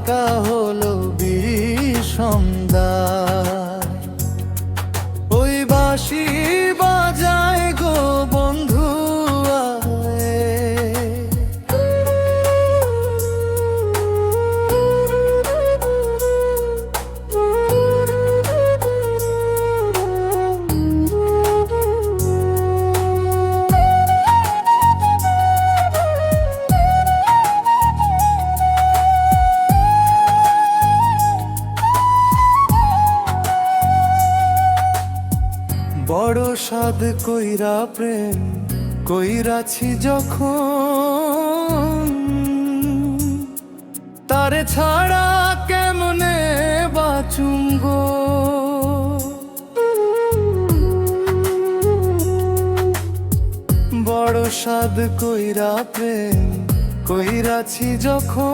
থাকা হলো বিষমদায়। ওই বাঁশি বাজায় গো বন্ধু বড় সাধ কইরা প্রেম কইরাছি যখন, তারে ছাড়া কেমনে বাঁচুম গো। বড় সাধ কইরা প্রেম কইরাছি যখন,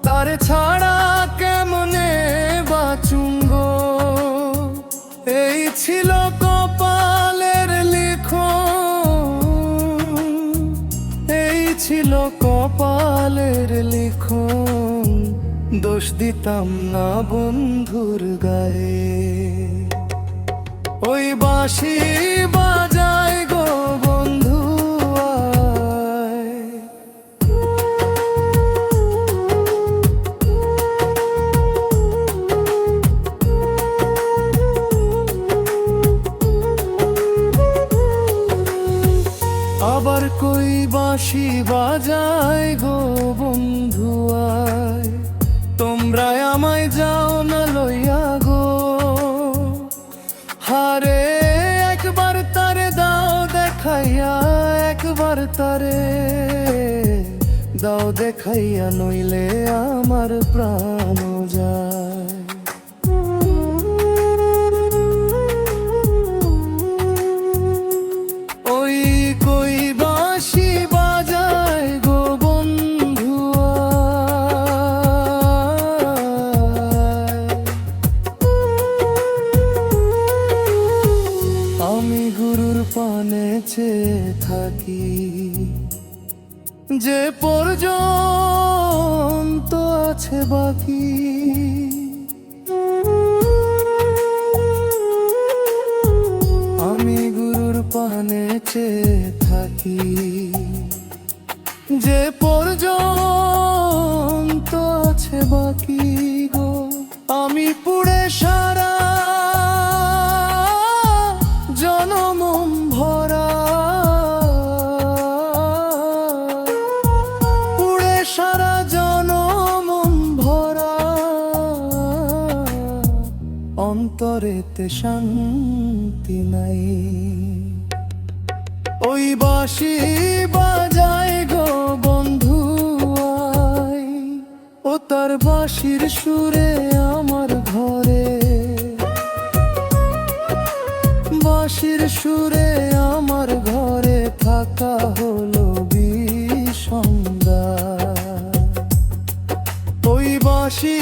তারে ছাড়া কেমনে বাঁচুম গো। এই ছিল কপালের লিখন, এই ছিল কপালের লিখন, দোষ দিতাম না বন্ধুর গায়ে। ওই বাঁশি বাজায় গো বন্ধু আয়। আবার কই বাঁশি বাজায় গো বন্ধু আয়। তোমরা আমায় যাও না লইয়া গো, হারে একবার তারে দাও দেখাইয়া, একবার তারে দাও দেখাইয়া, নইলে আমার প্রাণ যায়। ওই কই বাঁশি বাজায় গো বন্ধু আয়। আমি গুরুর পানে চেয়ে থাকি, যে পর্যন্ত আছে বাকি। আমি গুরুর পানে চেয়ে থাকি, যে পর্যন্ত আছে বাকি গো। আমি পুড়ে সারা জনম ভরা, পুড়ে সারা জনম ভরা, অন্তরেতে শান্তি নাই। ওই বাঁশি বাজায় গো বন্ধু আয়। ও তার বাঁশির সুরে আমার ঘরে, বাঁশির সুরে আমার ঘরে থাকা হলো বিষমদায়। ওই বাঁশি